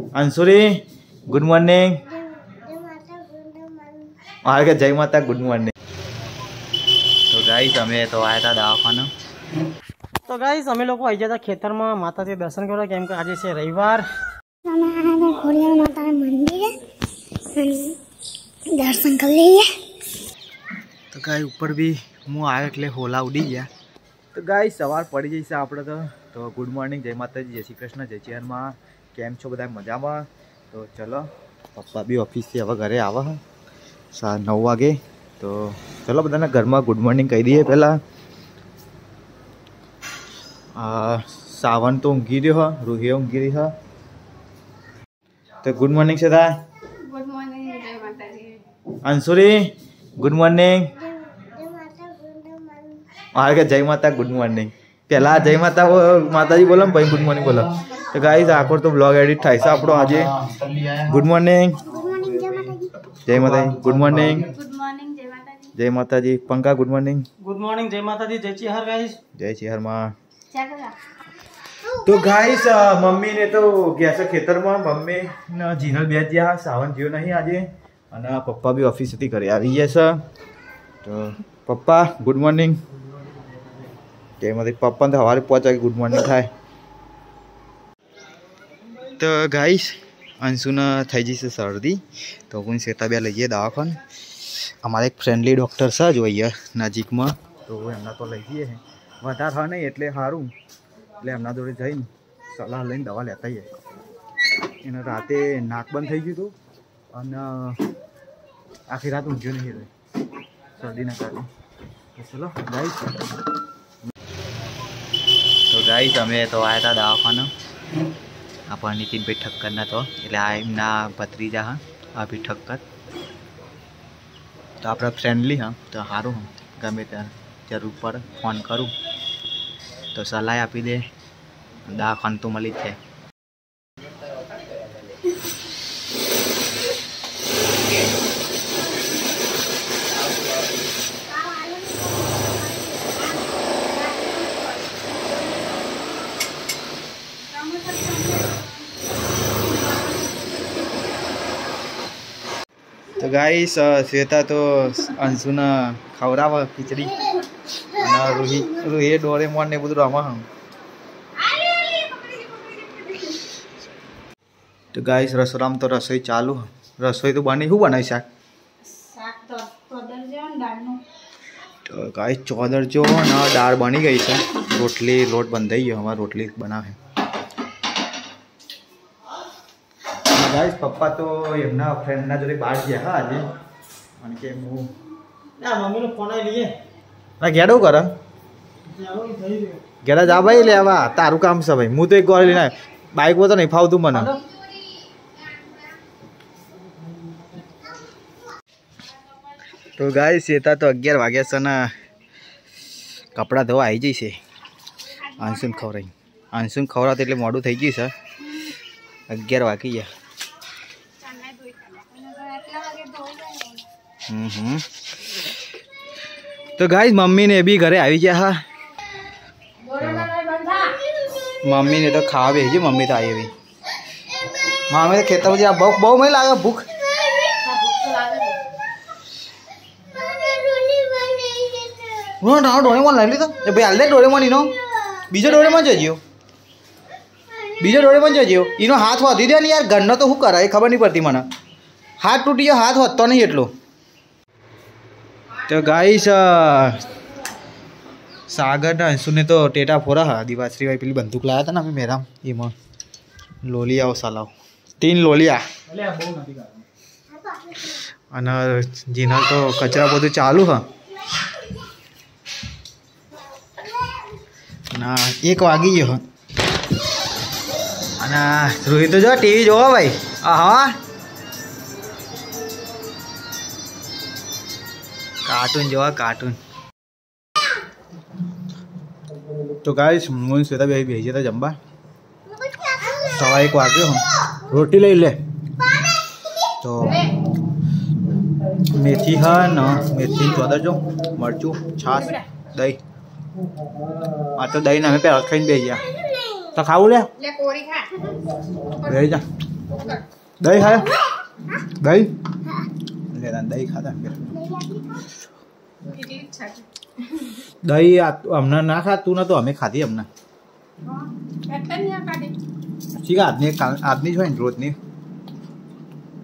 अंशुरी good morning और के जय माता गुड मॉर्निंग। तो गाइस हमें तो आया था दवाखाना। तो गाइस અમે લોકો આવી ગયા હતા ખેતરમાં માતાજી દર્શન કરવા કેમ કે આજે છે રવિવાર। ખોડિયાર માતાના મંદિરે દર્શન કરી લઈએ। तो गाइस ऊपर भी હું આવ્યો એટલે હોલા ઉડી ગયા। તો ગાइस સવાર પડી જઈશે આપણે તો ગુડ મોર્નિંગ જય માતાજી જય શ્રી કૃષ્ણ જય ચેરમાં કેમ છો બધા મજામાં। તો ચલો પપ્પા બી ઓફિસથી હવે ઘરે આવે 9 વાગે તો ચલો બધાને ઘરમાં ગુડ મોર્નિંગ કહી દઈએ પહેલાં। सावन तो ऊँघी रही रूही ऊँघी रही तो गुड मॉर्निंग से था। ગુડ મોર્નિંગ જય માતાજી। अंशुरी गुड मॉर्निंग और के जय माता गुड मॉर्निंग पहला जय माता माताजी बोलो भाई गुड मॉर्निंग बोलो। तो गाइस आखोर तो ब्लॉग एडिट थाय आप आज गुड मॉर्निंग जय माताजी गुड मॉर्निंग जय माताजी पंका गुड मॉर्निंग जय माताजी जय चिहर गाइस जय चिहर माँ। तो गाइस मम्मी ने तो गया से खेतर में मम्मी ने जीनल बेच दिया सावन जियो नहीं आज और पप्पा भी ऑफिस थी घरे आई गया सर। तो पप्पा गुड मॉर्निंग जय माता पप्पा ने हवारे पहुंचा गुड मॉर्निंग थाय। तो गाइस अंशु ने थी जैसे सर्दी तो कोई सेता बे लीजिए दवाखान हमारे एक फ्रेंडली डॉक्टर से जो नजीक में तो एमना तो लई जઈએ વધારે હા નહીં એટલે સારું એટલે એમના જોડે જઈને સલાહ લઈને દવા લેતા જઈએ। એને રાતે નાક બંધ થઈ ગયું હતું અને આખી રાત ઊંઘ્યો નહીં રહ્યો શરદીના કારણે। તો ચલો ગાઈસ તો ગાઈસ અમે તો આવ્યા હતા દવાખાના આપણા નીતિનભાઈ ઠક્કરના તો એટલે આ એમના ભત્રીજા હા અભી ઠક્કર તો આપણે ફ્રેન્ડલી હા તો સારું હા ગમે ત્યારે જરૂર પડે ફોન કરું तो सलाह आपी दे दवाखान तो मળી છે। तो गाइस श्वेता तो अंशु ने खवराव खीचड़ी रूही डोरेमोन ने બધું રમા। तो गाइस रसोराम तो रसोई चालू रसोई तो बनी શું બનાવી શાક તો ચોદર જેવો દાળનો। तो गाइस ચોદર જો ના દાળ બની ગઈ છે રોટલી લોટ બંધાઈ ગયો हमारा रोटली बनावे। गाइस पप्पा तो એમના ફ્રેન્ડ ના જોડે બહાર ગયા હા આજે અને કે હું ના મમ્મી નો ફોન આવી લઈએ ના ગેડો કરે ઘેરા જા ભાઈ લેવા તારું કામ છે ભાઈ હું તો એક વાર લઈને બાઇક પર તો નહીં ફાવતું મને। તો ગાઈસ સેતા તો 11 વાગ્યા છે ને કપડાં ધોવા આવી જઈશે અંશુને ખવડાવતા એટલે મોડું થઈ ગયું છે 11 વાગી ગયા। तो गाइस मम्मी ने भी घरे आई गया हाँ मम्मी ने तो खावा भेजी मम्मी तो आई अभी मम्मी तो खेतर में बहु नहीं लागे भूख डोरेमोन लाई लीधो भाई हाल दे डोरेमोन इनो बीजो डोरेमोन जजियो इनो हाथ वधी दे यार घरनो तो शू कराय खबर नहीं पड़ती मने हाथ तूटी गयो हाथ वधतो नहीं एटलो। तो गाइस सागर ने अंशु ने तो टेटा फोड़ा हा आदिवासी भाई पेली बंदूक लाया था ना अभी मेरा एम लोलिया सालाव 3 लोलिया અને જીનલ તો કચરા બધું ચાલુ હા ના 1 વાગી ગયો અને રોહિત તો જો ટીવી જોવા ભાઈ હા कार्टून जो कार्टून। तो गाइस मुझे श्वेता भाई भेजे था जम्बा 1:15 वागे हम रोटी ले ले तो मेथी है ना मेथी चौदह जो मरचू छाछ दही आ तो दही ना पे खाई भेजिया तो खाऊ ले जा दही है दही लेना दही खाता दही हमने ना खा तू ना तो हमें खाती हमने ठीक है आदमी जो है रोज नहीं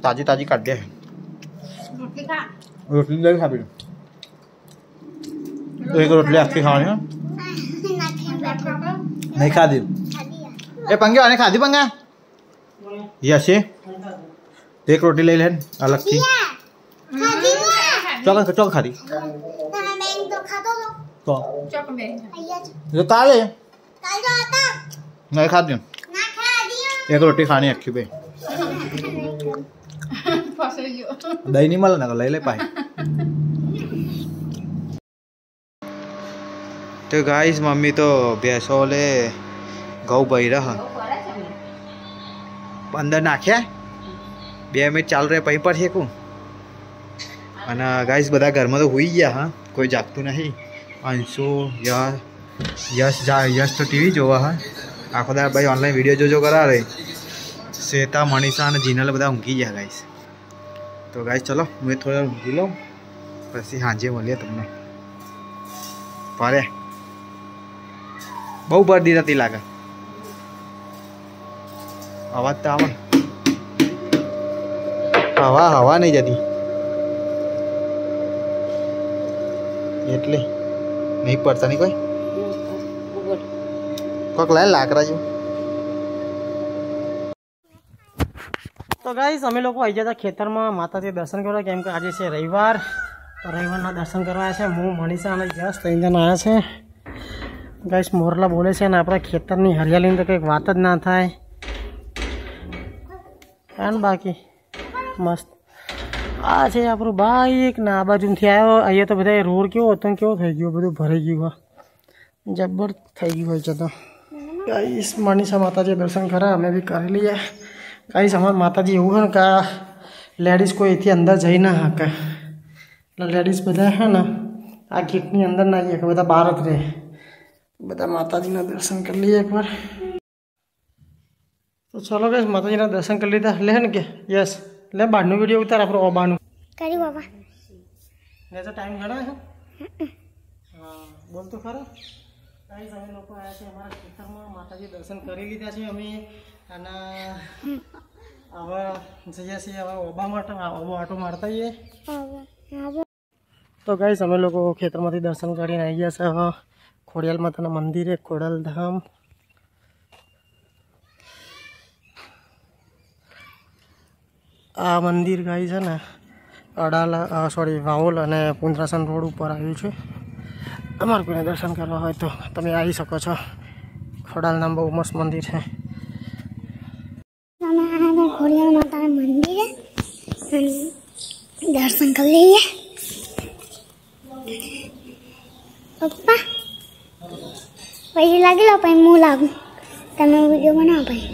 ताजी ताजी काट दिया है रोटली दही खा भी एक रोटली आपकी खानी है नहीं खा दी ए पंगे वाले खा दी पंगा ये से एक रोटी ले लेन अलग थी चौक चौक खा दी तो जो काले नहीं खा दी एक रोटी खानी अक्की पे दही नहीं मिलना ले ले पाए तो गाइस मम्मी तो भैंसों ले घऊ बही रहा अंदर नाख्या 2 मिनिट चालू रहे पही पर फेंकू અને ગાઈસ બધા ઘરમાં તો હોઈ ગયા હા કોઈ જાગતું નહીં અંશુ યશ તો ટીવી જોવા હા આખો દાડ ભાઈ ઓનલાઈન વિડીયો જોજો કરાવે શ્વેતા મનીષા અને જીનલ બધા ઊંઘી ગયા ગાઈસ તો ગાઈસ ચલો હું થોડા ઊંઘી લઉં પછી સાંજે મળીએ તમને પારે બહુ બરડી રહેતી લાગે અવાજ તો આવે હવા નહીં જતી એટલે નહીં પડતા નહીં કોઈક લાય લાકડા જેવું તો ગાઈસ અમે લોકો આવી જતા ખેતરમાં માતાજી દર્શન કરવા કેમ કે આજે છે રવિવાર તો રવિવારના દર્શન કરવા છે હું મનીષા અને યશ 3 જણ આવ્યા છે ગાઈસ મોરલા બોલે છે ને આપણા ખેતરની હરિયાળીની તો કંઈક વાત જ ના થાય અને બાકી મસ્ત આ છે આપણું બાઈક ને આ બાજુથી આવ્યો અહીંયા તો બધા રોડ કેવો હતો કેવો થઈ ગયો બધું ભરાઈ ગયું જબ્બર થઈ ગયું હોય છે તો ગાઈસ મનીષા માતાજી દર્શન કરે અમે બી કરી લઈએ ગાઈસ અમારા માતાજી એવું છે ને કે લેડીઝ કોઈ અહીંથી અંદર જઈ ના શકે એટલે લેડીઝ બધા છે ને આ ગેટની અંદર ના જઈએ કે બધા બહાર જ રહે બધા માતાજીના દર્શન કરી લઈએ એકવાર તો ચલો ગાઈસ માતાજીના દર્શન કરી લીધા લે ને કે યસ લે બહારનું વિડીયો ઉતાર આપણું ઓબાનું કરી બાબા એનો ટાઈમ ઘણા છે હા બોલ તો ખરો ગાઈસ અમે લોકો આવ્યા છે અમારા ખેતરમાં માતાજી દર્શન કરી લીધા છે અમે અને હવે જઈએ છીએ હવે ઓબા માટે ઓબો આટો મારતા જઈએ તો ગાઈસ અમે લોકો ખેતરમાંથી દર્શન કરીને આવી ગયા છે હવે ખોડિયાલ માતાના મંદિરે ખોડલધામ આ મંદિર ગાઈ છે ને અડાલા સોરી વાવોલ અને પુંદ્રાસન રોડ ઉપર આવ્યું છે તમારે કોઈને દર્શન કરવા હોય તો તમે આવી શકો છો ખોડાલધામ બહુ મસ્ત મંદિર છે ખોડિયાર માતાના મંદિરે દર્શન કરી લઈએ પપ્પા પછી લાગી લો પછી હું લાગુ તમે વિડીયો બનાવો પછી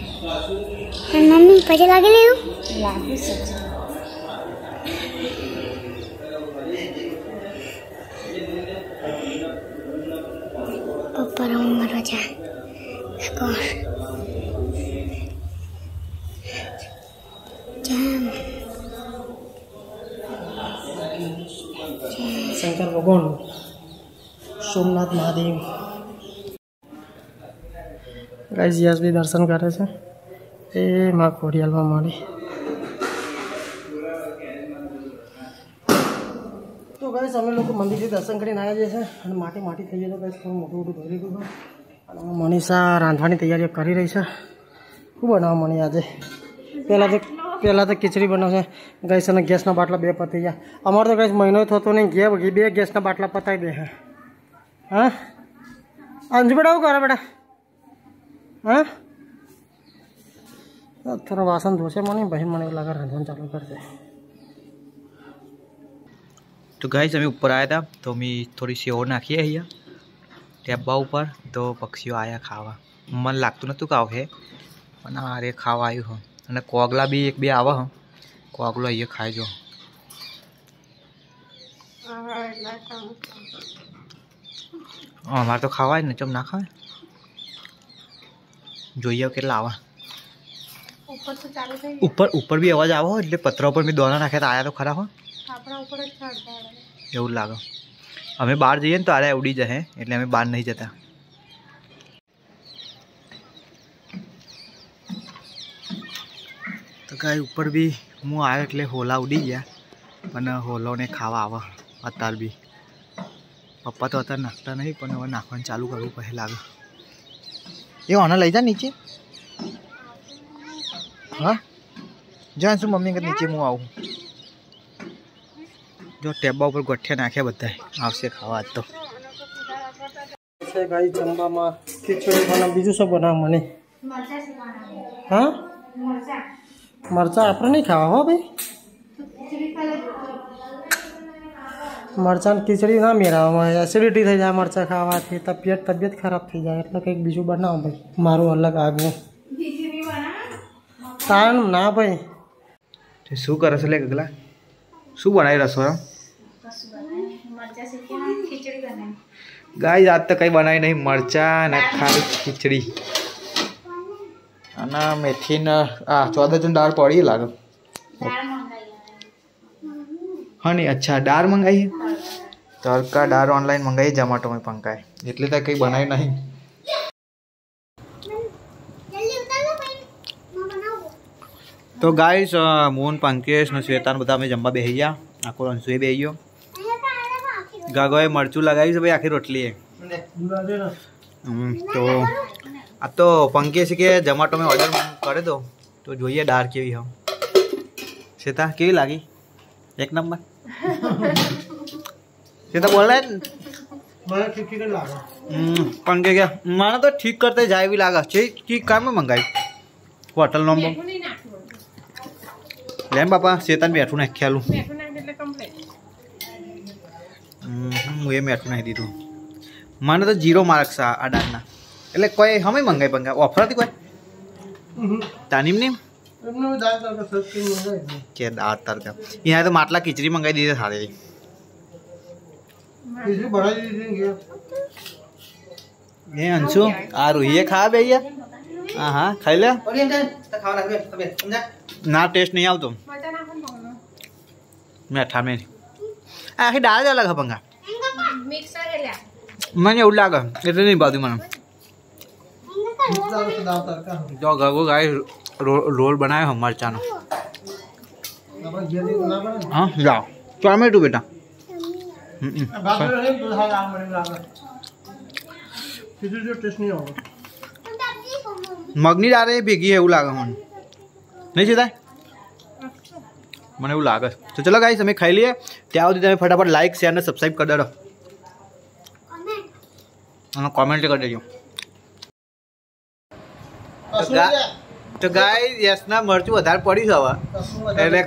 અને મમ્મી પછી લાગી લેવું લાગી શકશે પપ્પા રમ મારો જા કોર જામ શંકર ભગવાન સોમનાથ મહાદેવ ગાઈસ યસ બી દર્શન કરે છે એ માં ખોડિયાલમાં મળી તો ગાઈસ અમે લોકો મંદિરથી દર્શન કરીને આવ્યા છે અને માટી થઈ ગઈ તો ગાઈસ થોડું મોટું ધોઈ લીધું અને મનીષા રાંધવાની તૈયારીઓ કરી રહી છે શું બનાવવા મળી આજે પહેલાં તો ખીચડી બનાવશે ગાઈસ અને ગેસના બાટલા 2 પતી ગયા અમારે તો ગાઈસ મહિનો થતો નહીં 2 ગેસના બાટલા પતાવી દે હા અંજુ બેટા આવું કરે બેટા હા થોડા વાસણ ધોશે મને ભાઈ મને એવું લાગે રાંધવાનું ચાલુ કરશે तो गाइस हमें ऊपर आया था तो मैं थोड़ी सी और नाखी है यहाँ टेब्बा ऊपर तो पक्षीओ आया खावा मन लागतुं नतुं काव है पण अरे खावा आव्युं हो अने कोगला बी 1-2 आवे ह कोगलो अहींया खाई जो अमारे तो खावाय ने चम ना खावाय जोईए केटला आवा ऊपर से चालू થઈ ऊपर भी अवाज आवो એટલે પતરા ઉપર બી દોણા નાખ્યા તો આયા તો ખરા હો આપણા ઉપર જ ચડતા એવું લાગે અમે બહાર જઈએ ને તો આરે ઉડી જશે એટલે અમે બહાર નહીં જતા તો ગાય ઉપર બી હું આવ્યો એટલે હોલા ઉડી ગયા અને હોલોને ખાવા આવે અત્યાર બી પપ્પા તો અત્યારે નાખતા નહીં પણ હવે નાખવાનું ચાલુ કરવું પહેલાં લાગે એ ઓને લઈ જા નીચે હા જ્યાં શું મમ્મી નીચે હું આવું જો ટેબા ઉપર ગોઠિયા નાખ્યા બધા આવશે ખાવા આજ તો છે ગાઈ જમવામાં ખીચડી બનાવ બીજું શું બનાવ મને હા મરચા આપણે નહીં ખાવા હો ભાઈ મરચાં ખીચડી ના મેળવવામાં એસિડિટી થઈ જાય મરચાં ખાવાથી તબિયત ખરાબ થઈ જાય એટલે કંઈક બીજું બનાવો ભાઈ મારું અલગ આગવું તાણ ના ભાઈ શું કરે છે લે ગગલા શું બનાવી રસોઈ ગાય આજ તો કઈ બનાવી નહીં મરચા ને ખાલી ખીચડી અને મેથી ને ચોદા દાળ પડી લાગે हाँ नहीं अच्छा दाल मंगाई है तड़का दाल ऑनलाइन मंगाई जोमेटो में पंखाए એટલે તો કઈ બનાવી નહીં તો ગાઈસ મોહન પંકેશ ને શ્વેતાન બધા અમે જમવા બેસી ગયા આખો અંશુએ બેસી ગયો ગાગોએ મરચું લગાવ્યું છે ભાઈ આખી રોટલી તો આ તો પંકેશ કે जोमेटो में ऑर्डर कर दो तो જોઈએ દાળ કેવી હો શ્વેતા કેવી લાગી एक नंबर ये तो बोल रहे મને ठीक लागा पंखे क्या माना तो ठीक करते जाए भी लागा ठीक काम में मंगाई होटल नंबर लेम बापा चेतन बैठू ना ख्यालू ये बैठू नहीं दीधु माने तो 0 मार्क्स आ डालना એટલે કોઈ હમે મંગાઈ પંગા ઓફર હતી કોઈ તાનીમ ની કે દાળ તડકા यहाँ तो માટલા ખીચડી મંગાવી દીધી સારી ये अंशु आ रुइये खा भैया हाँ हाँ खाई ले ना टेस्ट नहीं आओ तुम मीठा में आखिर डाल अलग है पंगा मैंने એવું લાગે એટલે નહીં બાજુ મને જો ગગો ગાય रोल बनाए हम मरचानो हाँ जाओ टोमेटो बेटा मगनी डाले भेगी है लागे मन नहीं सीधा મને એવું લાગે તો ચલો ગાઈસ અમે ખાઈ લઈએ ત્યાં સુધી તમે ફટાફટ લાઈક શેર અને સબસ્ક્રાઇબ કરી દેજો અને કોમેન્ટ કરી દેજો तो गाइस यशना मरचू વધારે પડી છે હવે એટલે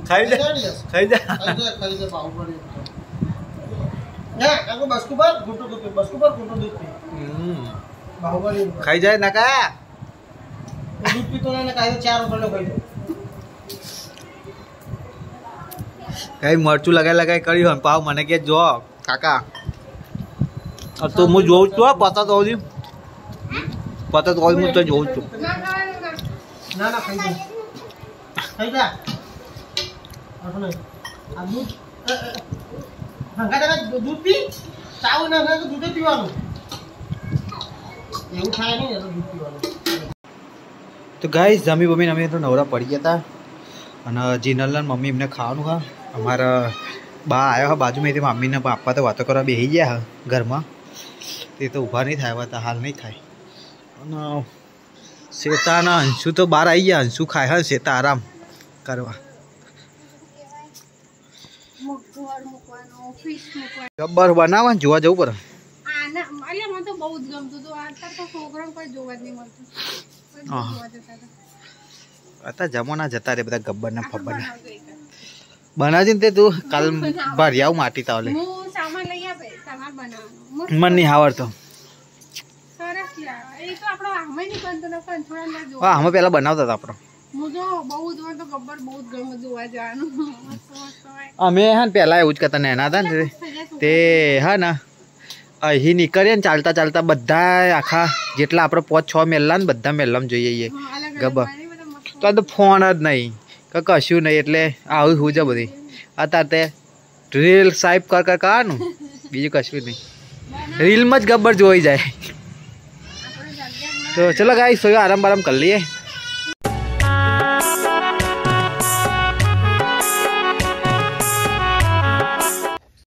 ખાઈ જા બાહુબલી ના આકો બસ્કુ પર ગુટુ દૂધ બાહુબલી ખાઈ જાય નકા દૂધ પીતો ને કાઈ 4 રૂપિયા ખાઈ કઈ મરચું લગાઈ કર્યું હન પાવ મને કે જો કાકા अब तो હું જોઉં છું પતા તો દી पता तो ऑलमोस्ट तो जोड़ चुप ना खाई जा આપણે આ દૂધ હંગા દૂધ પી ચાવ ના તો દૂધ પીવાનું એવું થાય નહીં તો દૂધ પીવાનું तो गाइस जमी बमी અમે તો નવરા પડી ગયા હતા અને જીનલના મમ્મી એમને ખાવાનું હા અમારા બા આવ્યા હા બાજુમાં તે મમ્મીને પાપા તો વાતો કરવા બેસી ગયા હા ઘરમાં તે તો ઊભા નહીં થાય હતા હાલ નહીં થાય અને શેતાના અંશુ તો બહાર આવી ગયા અંશુ ખાય હા શેતા આરામ કરવા ગબ્બર બનાવવા જોવા જવું પડે અત્યારે જમાના જતા રે બધા ગબ્બર ના ફબ્બર ના બનાવજે તે તું કાલ ભરી આવ માટી તાવલે મન નહીં આવડતો હા અમે પેલા બનાવતા હતા આપણો અમે હા ને પેલા એવું જ કરતા નેના હતા ને તે હા ને અહીં નીકળીએ ને ચાલતા ચાલતા બધા આખા જેટલા આપણે 5-6 મેલ્લા ને બધા મેલ્લામાં જોઈએ ગબર તો આ તો ફોન જ નહીં કે કશું નહીં એટલે આવું હું છે બધી અત્યારે તે રીલ સાઈપ કર કરવાનું બીજું કશું નહીં રીલમાં જ ગબ્બર જોઈ જાય તો ચલો ગાઈસ આરામ બારામ કરી લઈએ